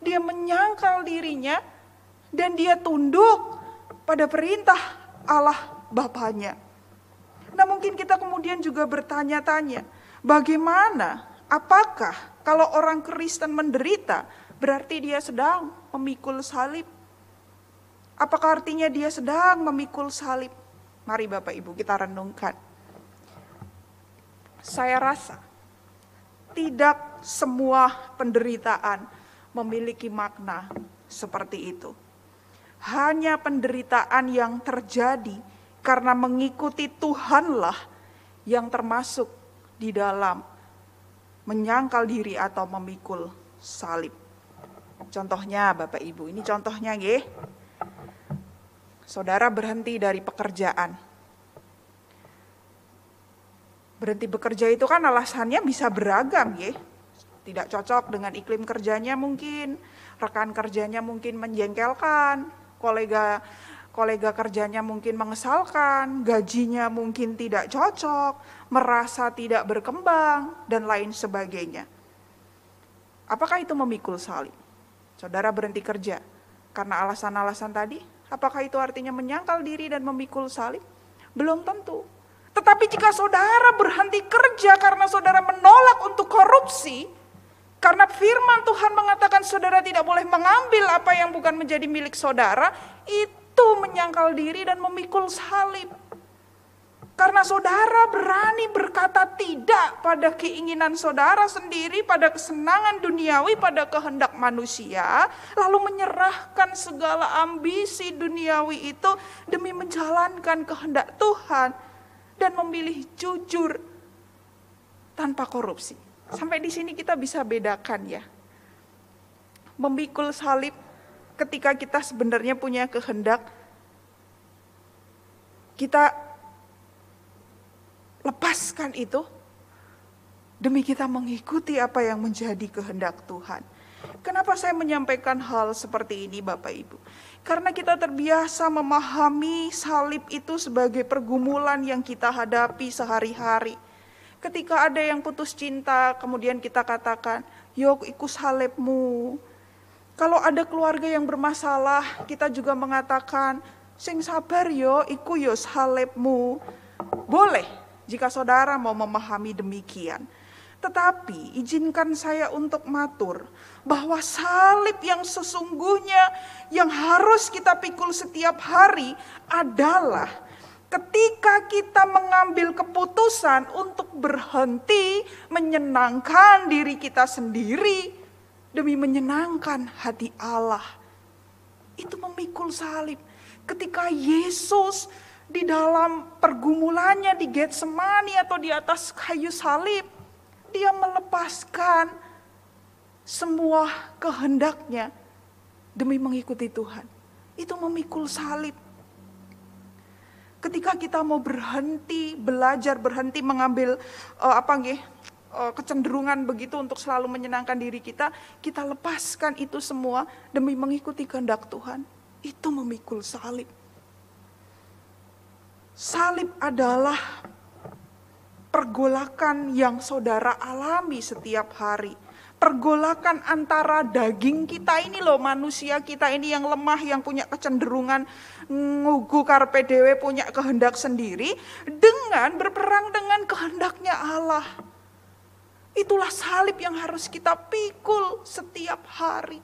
[SPEAKER 3] Dia menyangkal dirinya dan dia tunduk pada perintah Allah Bapanya. Nah, mungkin kita kemudian juga bertanya-tanya, bagaimana, apakah kalau orang Kristen menderita, berarti dia sedang memikul salib? Apakah artinya dia sedang memikul salib? Mari Bapak Ibu kita renungkan. Saya rasa tidak semua penderitaan memiliki makna seperti itu. Hanya penderitaan yang terjadi karena mengikuti Tuhanlah yang termasuk di dalam menyangkal diri atau memikul salib. Contohnya Bapak Ibu, ini contohnya nggih. Saudara berhenti dari pekerjaan. Berhenti bekerja itu kan alasannya bisa beragam ya. Tidak cocok dengan iklim kerjanya mungkin, rekan kerjanya mungkin menjengkelkan, kolega kerjanya mungkin mengesalkan, gajinya mungkin tidak cocok, merasa tidak berkembang, dan lain sebagainya. Apakah itu memikul salib? Saudara berhenti kerja karena alasan-alasan tadi, apakah itu artinya menyangkal diri dan memikul salib? Belum tentu. Tetapi jika saudara berhenti kerja karena saudara menolak untuk korupsi, karena firman Tuhan mengatakan saudara tidak boleh mengambil apa yang bukan menjadi milik saudara, itu menyangkal diri dan memikul salib. Karena saudara berani berkata tidak pada keinginan saudara sendiri, pada kesenangan duniawi, pada kehendak manusia, lalu menyerahkan segala ambisi duniawi itu demi menjalankan kehendak Tuhan, dan memilih jujur tanpa korupsi. Sampai di sini kita bisa bedakan ya. Memikul salib ketika kita sebenarnya punya kehendak, kita lepaskan itu demi kita mengikuti apa yang menjadi kehendak Tuhan. Kenapa saya menyampaikan hal seperti ini Bapak Ibu? Karena kita terbiasa memahami salib itu sebagai pergumulan yang kita hadapi sehari-hari. Ketika ada yang putus cinta, kemudian kita katakan, "Yo, iku salibmu." Kalau ada keluarga yang bermasalah, kita juga mengatakan, "Sing sabar yo, iku yo salibmu." Boleh jika saudara mau memahami demikian. Tetapi izinkan saya untuk matur bahwa salib yang sesungguhnya yang harus kita pikul setiap hari adalah ketika kita mengambil keputusan untuk berhenti menyenangkan diri kita sendiri demi menyenangkan hati Allah. Itu memikul salib. Ketika Yesus di dalam pergumulannya di Getsemani atau di atas kayu salib, dia melepaskan semua kehendaknya demi mengikuti Tuhan. Itu memikul salib. Ketika kita mau berhenti belajar, berhenti mengambil kecenderungan begitu untuk selalu menyenangkan diri kita, kita lepaskan itu semua demi mengikuti kehendak Tuhan. Itu memikul salib. Salib adalah pergolakan yang saudara alami setiap hari. Pergolakan antara daging kita ini loh, manusia kita ini yang lemah, yang punya kecenderungan ngugu karpe dewe, punya kehendak sendiri, dengan berperang dengan kehendaknya Allah. Itulah salib yang harus kita pikul setiap hari.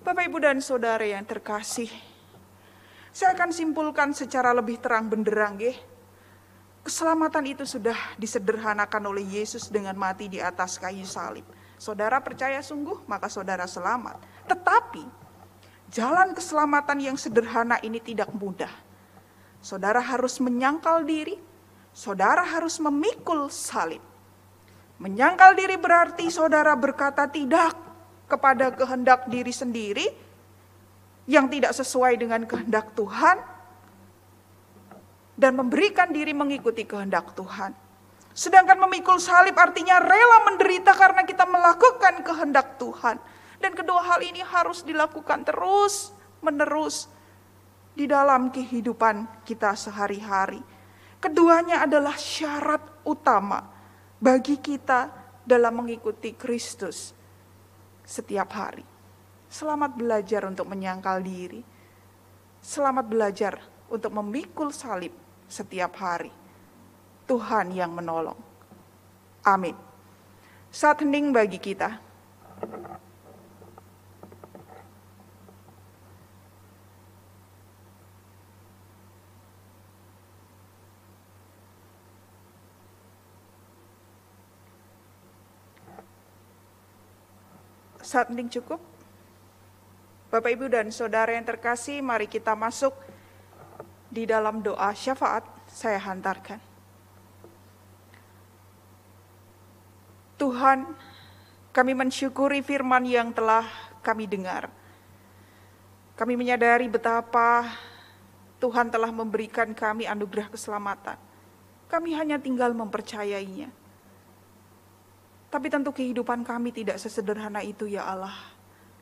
[SPEAKER 3] Bapak, Ibu, dan Saudara yang terkasih, saya akan simpulkan secara lebih terang benderang ya. Keselamatan itu sudah disederhanakan oleh Yesus dengan mati di atas kayu salib. Saudara percaya sungguh, maka saudara selamat. Tetapi jalan keselamatan yang sederhana ini tidak mudah. Saudara harus menyangkal diri, saudara harus memikul salib. Menyangkal diri berarti saudara berkata tidak kepada kehendak diri sendiri yang tidak sesuai dengan kehendak Tuhan, dan memberikan diri mengikuti kehendak Tuhan. Sedangkan memikul salib artinya rela menderita karena kita melakukan kehendak Tuhan. Dan kedua hal ini harus dilakukan terus menerus di dalam kehidupan kita sehari-hari. Keduanya adalah syarat utama bagi kita dalam mengikuti Kristus setiap hari. Selamat belajar untuk menyangkal diri. Selamat belajar untuk memikul salib setiap hari. Tuhan yang menolong. Amin. Saat hening bagi kita. Saat hening cukup. Bapak, Ibu, dan Saudara yang terkasih, mari kita masuk di dalam doa syafaat. Saya hantarkan. Tuhan, kami mensyukuri firman yang telah kami dengar. Kami menyadari betapa Tuhan telah memberikan kami anugerah keselamatan. Kami hanya tinggal mempercayainya. Tapi tentu kehidupan kami tidak sesederhana itu, ya Allah.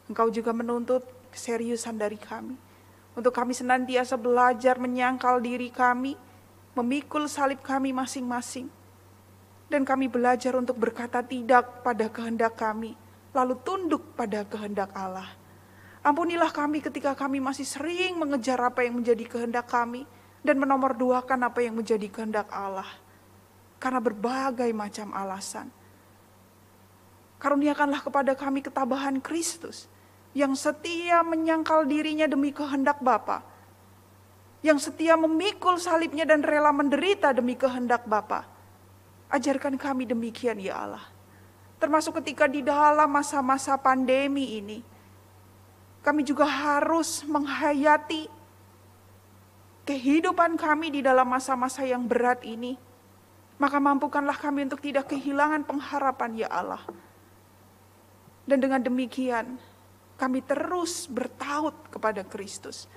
[SPEAKER 3] Engkau juga menuntut keseriusan dari kami. Untuk kami senantiasa belajar menyangkal diri kami, memikul salib kami masing-masing. Dan kami belajar untuk berkata tidak pada kehendak kami, lalu tunduk pada kehendak Allah. Ampunilah kami ketika kami masih sering mengejar apa yang menjadi kehendak kami, dan menomorduakan apa yang menjadi kehendak Allah. Karena berbagai macam alasan. Karuniakanlah kepada kami ketabahan Kristus, yang setia menyangkal dirinya demi kehendak Bapa, yang setia memikul salibnya dan rela menderita demi kehendak Bapa. Ajarkan kami demikian, ya Allah. Termasuk ketika di dalam masa-masa pandemi ini, kami juga harus menghayati kehidupan kami di dalam masa-masa yang berat ini. Maka mampukanlah kami untuk tidak kehilangan pengharapan, ya Allah. Dan dengan demikian, kami terus bertaut kepada Kristus.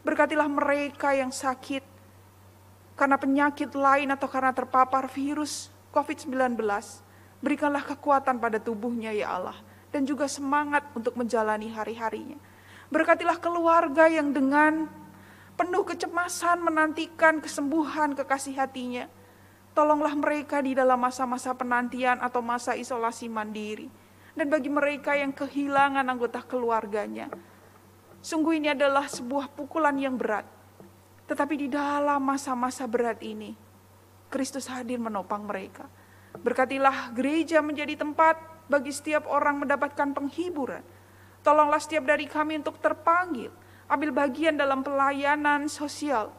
[SPEAKER 3] Berkatilah mereka yang sakit karena penyakit lain atau karena terpapar virus COVID-19, berikanlah kekuatan pada tubuhnya, ya Allah, dan juga semangat untuk menjalani hari-harinya. Berkatilah keluarga yang dengan penuh kecemasan menantikan kesembuhan kekasih hatinya. Tolonglah mereka di dalam masa-masa penantian atau masa isolasi mandiri. Dan bagi mereka yang kehilangan anggota keluarganya, sungguh ini adalah sebuah pukulan yang berat. Tetapi di dalam masa-masa berat ini, Kristus hadir menopang mereka. Berkatilah gereja menjadi tempat bagi setiap orang mendapatkan penghiburan. Tolonglah setiap dari kami untuk terpanggil, ambil bagian dalam pelayanan sosial,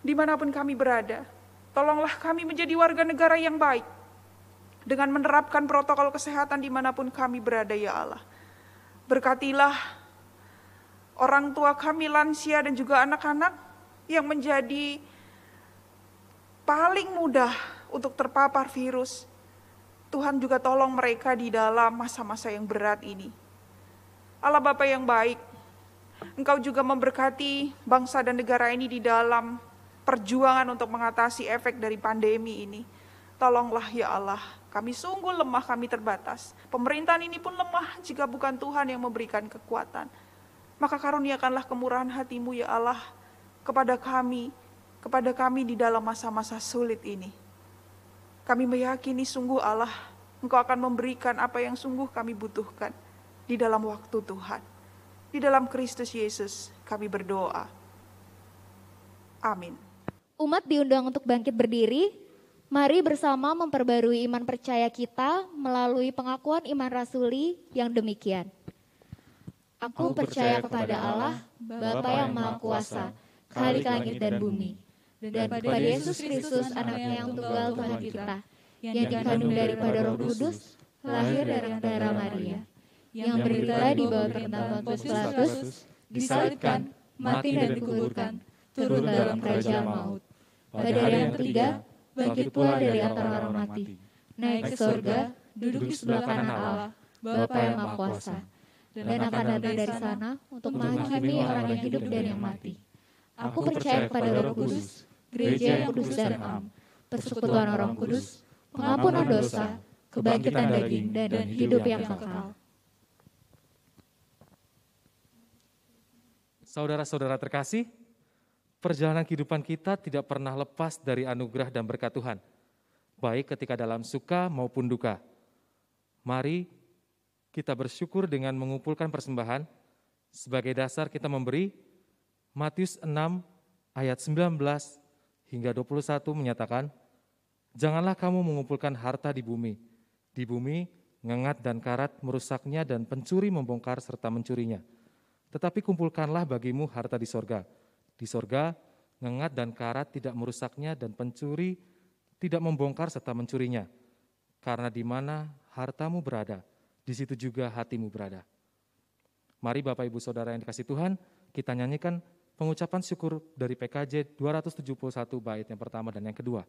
[SPEAKER 3] dimanapun kami berada. Tolonglah kami menjadi warga negara yang baik, dengan menerapkan protokol kesehatan dimanapun kami berada, ya Allah. Berkatilah orang tua kami, lansia dan juga anak-anak yang menjadi paling mudah untuk terpapar virus. Tuhan juga tolong mereka di dalam masa-masa yang berat ini. Allah Bapa yang baik, Engkau juga memberkati bangsa dan negara ini di dalam perjuangan untuk mengatasi efek dari pandemi ini. Tolonglah, ya Allah, kami sungguh lemah, kami terbatas. Pemerintahan ini pun lemah jika bukan Tuhan yang memberikan kekuatan. Maka karuniakanlah kemurahan hati-Mu, ya Allah, kepada kami di dalam masa-masa sulit ini. Kami meyakini sungguh Allah, Engkau akan memberikan apa yang sungguh kami butuhkan di dalam waktu Tuhan. Di dalam Kristus Yesus kami berdoa. Amin.
[SPEAKER 4] Umat diundang untuk bangkit berdiri. Mari bersama memperbarui iman percaya kita melalui pengakuan iman rasuli yang demikian. Aku percaya kepada Allah, Bapa yang Maha Kuasa, Khalik langit dan bumi, dan pada Yesus Kristus, anaknya yang tunggal Tuhan kita, yang dikandung daripada Roh Kudus, lahir dari darah Maria, yang berita di bawah perintah Pontius Pilatus, disalibkan, mati dan dikuburkan, turun dalam kerajaan maut. Pada hari yang ketiga, bangkit pula dari antara orang mati, naik ke surga, duduk di sebelah kanan Allah, Bapa yang Maha Kuasa, dan akan datang dari sana untuk menghakimi orang yang hidup dan yang mati. Aku percaya kepada Roh Kudus, gereja yang kudus dan am, persekutuan orang kudus, pengampunan dosa, kebangkitan daging, dan hidup yang kekal.
[SPEAKER 5] Saudara-saudara terkasih, perjalanan kehidupan kita tidak pernah lepas dari anugerah dan berkat Tuhan, baik ketika dalam suka maupun duka. Mari kita bersyukur dengan mengumpulkan persembahan. Sebagai dasar kita memberi. Matius 6 ayat 19 hingga 21 menyatakan, "Janganlah kamu mengumpulkan harta di bumi. Di bumi ngengat dan karat merusaknya dan pencuri membongkar serta mencurinya. Tetapi kumpulkanlah bagimu harta di sorga. Di sorga, ngengat dan karat tidak merusaknya dan pencuri tidak membongkar serta mencurinya. Karena di mana hartamu berada, di situ juga hatimu berada." Mari Bapak Ibu Saudara yang dikasihi Tuhan, kita nyanyikan pengucapan syukur dari PKJ 271 bait yang pertama dan yang kedua.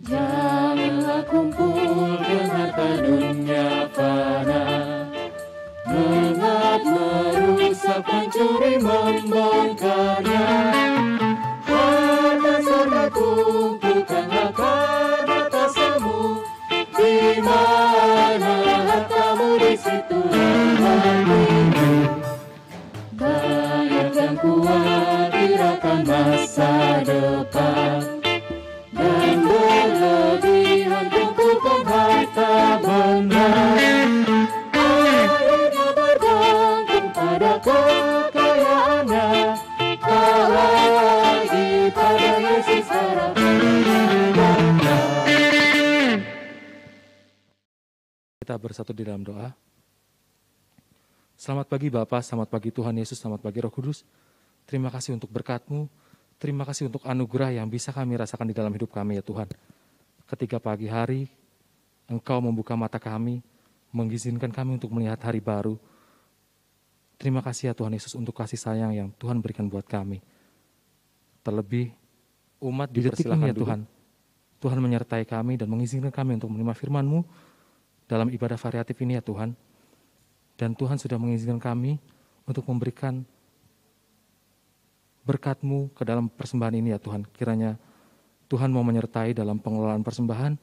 [SPEAKER 6] Janganlah kumpulkan harta dunia fana, mengat merusak pencuri membongkarnya. Harta sorga kumpulkanlah karena tasamu, di mana hartamu di situ hatimu. Banyak yang khawatir akan masa depan, dan berlebihan kumpulkan harta benda. Akhirnya bergantung pada kekayaannya, tak lagi pada Yesus harapannya.
[SPEAKER 5] Kita bersatu di dalam doa. Selamat pagi Bapa, selamat pagi Tuhan Yesus, selamat pagi Roh Kudus. Terima kasih untuk berkat-Mu, terima kasih untuk anugerah yang bisa kami rasakan di dalam hidup kami ya Tuhan. Ketika pagi hari, Engkau membuka mata kami, mengizinkan kami untuk melihat hari baru. Terima kasih ya Tuhan Yesus untuk kasih sayang yang Tuhan berikan buat kami. Terlebih, umat di detik ini ya Tuhan, Tuhan menyertai kami dan mengizinkan kami untuk menerima firman-Mu dalam ibadah variatif ini ya Tuhan. Dan Tuhan sudah mengizinkan kami untuk memberikan berkat-Mu ke dalam persembahan ini ya Tuhan. Kiranya Tuhan mau menyertai dalam pengelolaan persembahan,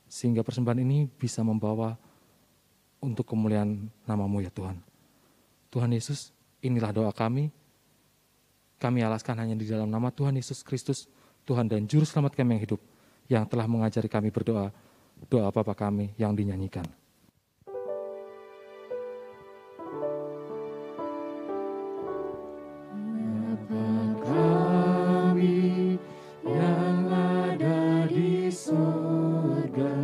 [SPEAKER 5] sehingga persembahan ini bisa membawa untuk kemuliaan nama-Mu ya Tuhan. Tuhan Yesus, inilah doa kami. Kami alaskan hanya di dalam nama Tuhan Yesus Kristus, Tuhan dan Juru Selamat kami yang hidup, yang telah mengajari kami berdoa, doa Bapa kami yang dinyanyikan.
[SPEAKER 6] Kami yang ada di surga,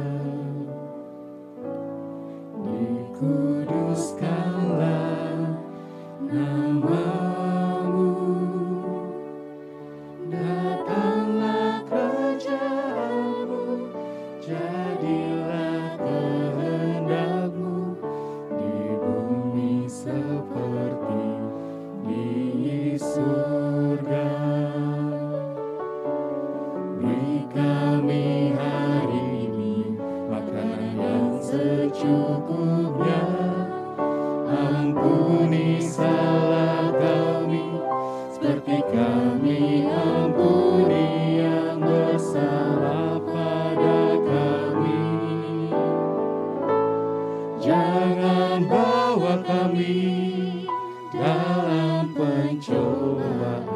[SPEAKER 6] dikuduskanlah nama-Mu, datanglah kerajaan-Mu, jadilah kehendak-Mu di bumi seperti di surga. Beri kami hari ini makanan yang secukupnya. Ampuni salah kami, seperti kami ampuni yang bersalah pada kami. Jangan bawa kami dalam pencobaan,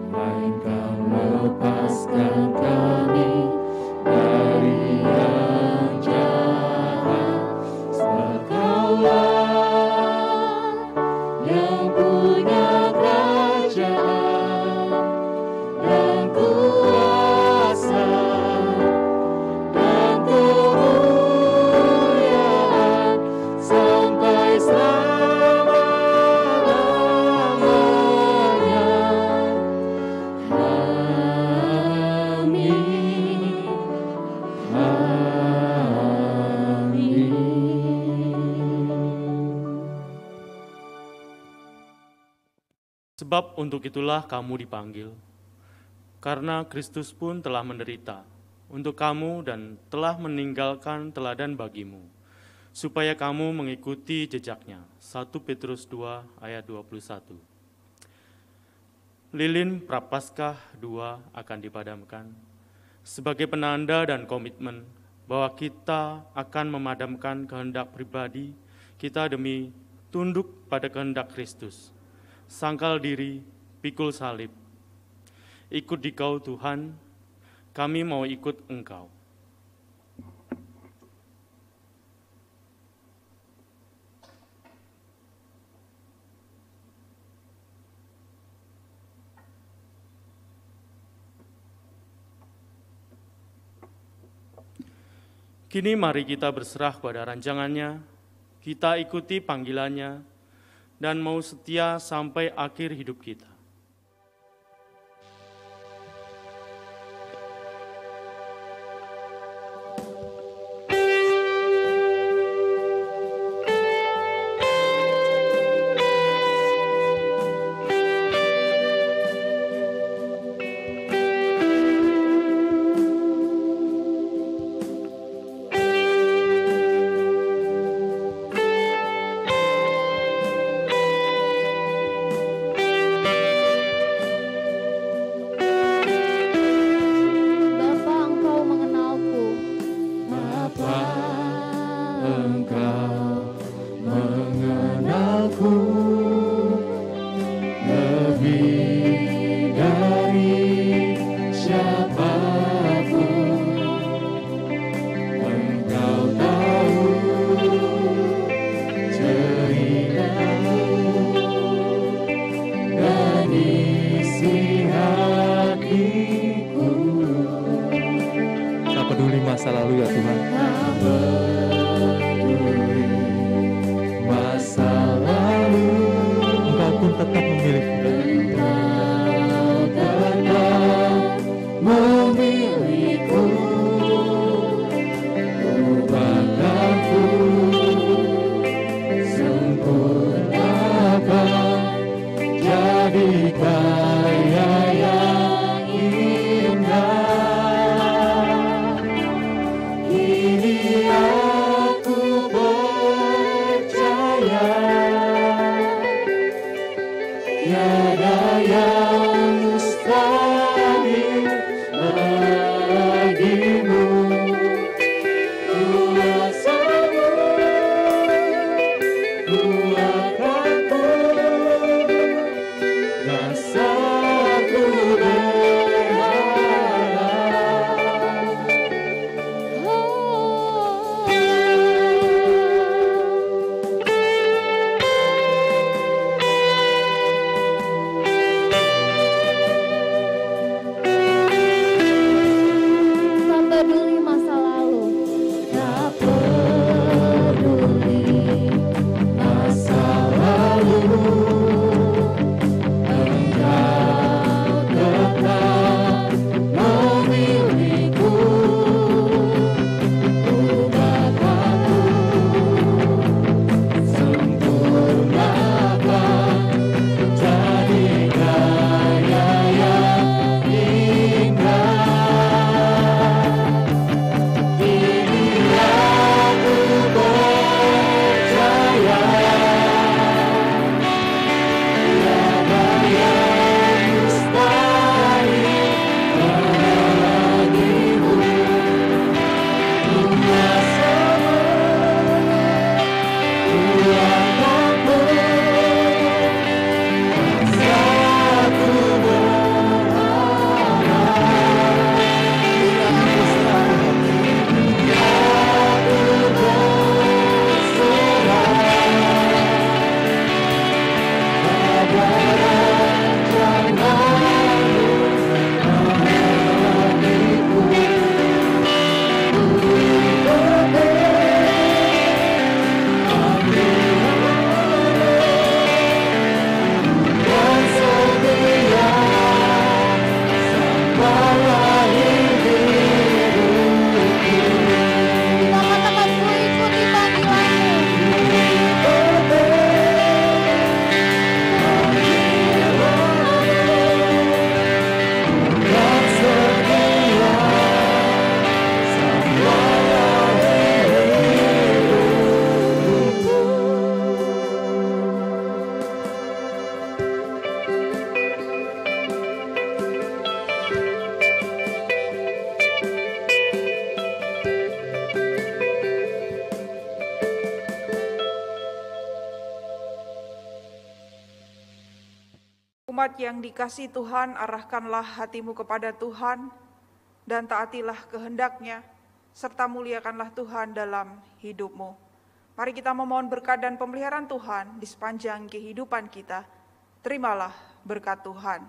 [SPEAKER 6] melainkan lepaskan kami dari yang jahat. Sebab Kaulah yang punya kerajaan dan kuasa dan kemuliaan sampai selama-lamanya. Amin.
[SPEAKER 8] Sebab untuk itulah kamu dipanggil, karena Kristus pun telah menderita untuk kamu dan telah meninggalkan teladan bagimu, supaya kamu mengikuti jejaknya. 1 Petrus 2 ayat 21. Lilin Prapaskah 2 akan dipadamkan sebagai penanda dan komitmen bahwa kita akan memadamkan kehendak pribadi kita demi tunduk pada kehendak Kristus. Sangkal diri, pikul salib. Ikut Dikau Tuhan, kami mau ikut Engkau. Kini mari kita berserah pada rancangannya, kita ikuti panggilannya, dan mau setia sampai akhir hidup kita.
[SPEAKER 6] Yeah.
[SPEAKER 3] umat yang dikasihi Tuhan, arahkanlah hatimu kepada Tuhan dan taatilah kehendak-Nya, serta muliakanlah Tuhan dalam hidupmu. Mari kita memohon berkat dan pemeliharaan Tuhan di sepanjang kehidupan kita. Terimalah berkat Tuhan.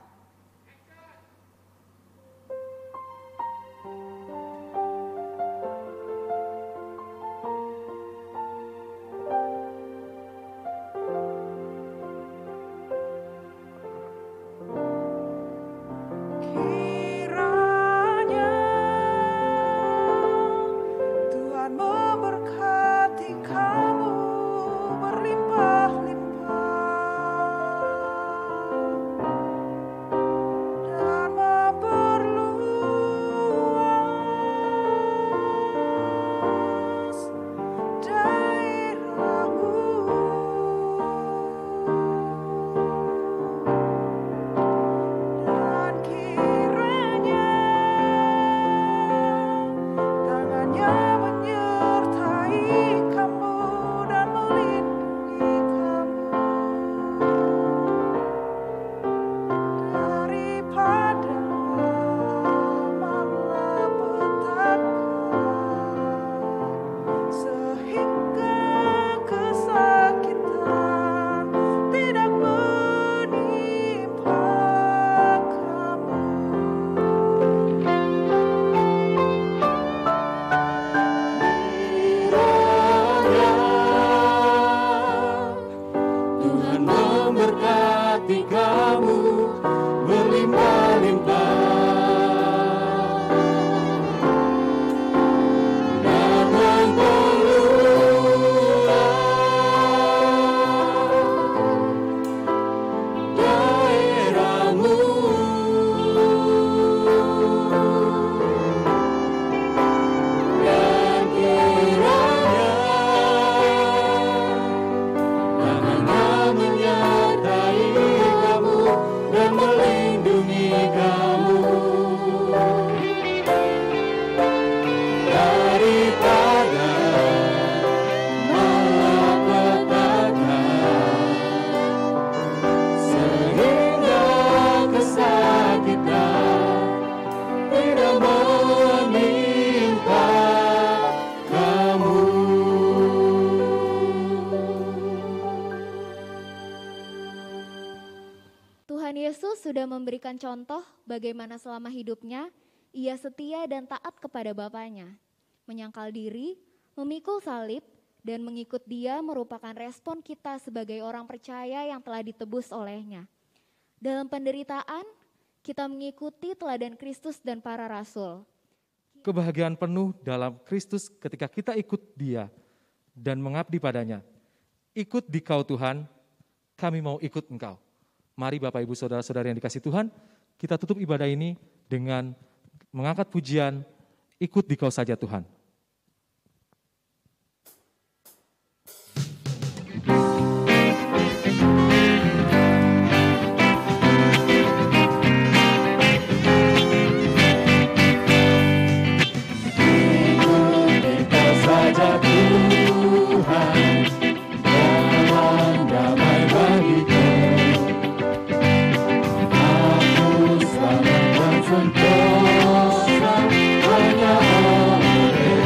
[SPEAKER 4] Sudah memberikan contoh bagaimana selama hidupnya ia setia dan taat kepada Bapaknya. Menyangkal diri, memikul salib, dan mengikut Dia merupakan respon kita sebagai orang percaya yang telah ditebus oleh-Nya. Dalam penderitaan, kita mengikuti teladan Kristus dan para rasul.
[SPEAKER 5] Kebahagiaan penuh dalam Kristus ketika kita ikut Dia dan mengabdi padanya. Ikut di Kau Tuhan, kami mau ikut Engkau. Mari Bapak Ibu Saudara-saudara yang dikasihi Tuhan, kita tutup ibadah ini dengan mengangkat pujian, ikut di Kau saja Tuhan.
[SPEAKER 6] Ikut di Kau saja Tuhan, dalam damai bagiku. Sentosa hanya oleh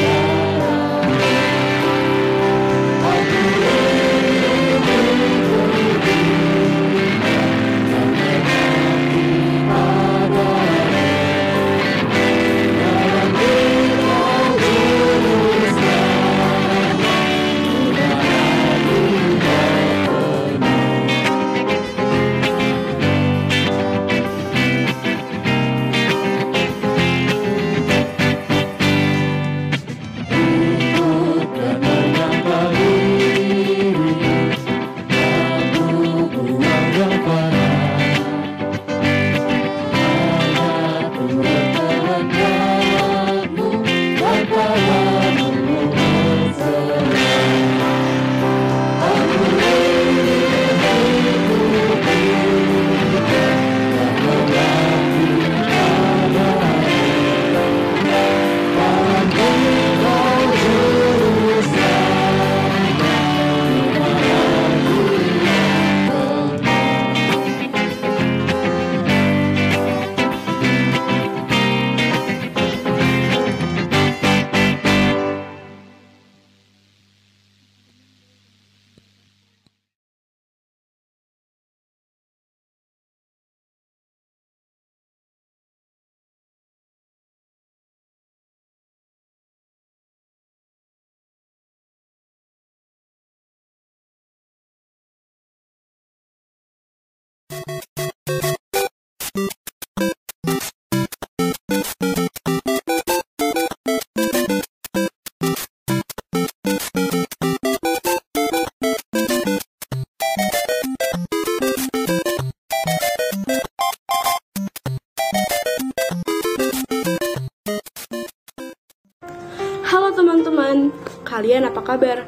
[SPEAKER 1] Halo teman-teman, kalian apa kabar?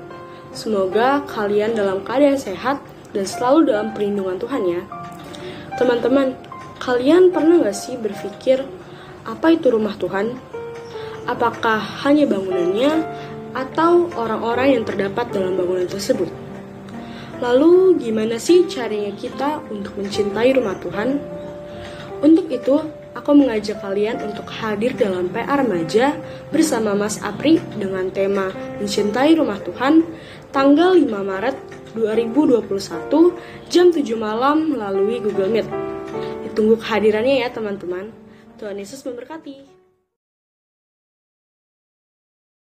[SPEAKER 1] Semoga kalian dalam keadaan sehat dan selalu dalam perlindungan Tuhan ya. Teman-teman, kalian pernah gak sih berpikir apa itu rumah Tuhan? Apakah hanya bangunannya atau orang-orang yang terdapat dalam bangunan tersebut? Lalu gimana sih caranya kita untuk mencintai rumah Tuhan? Untuk itu, aku mengajak kalian untuk hadir dalam PR Remaja bersama Mas Apri dengan tema Mencintai Rumah Tuhan tanggal 5 Maret 2021 jam 7 malam melalui Google Meet. Ditunggu kehadirannya ya teman-teman. Tuhan Yesus memberkati.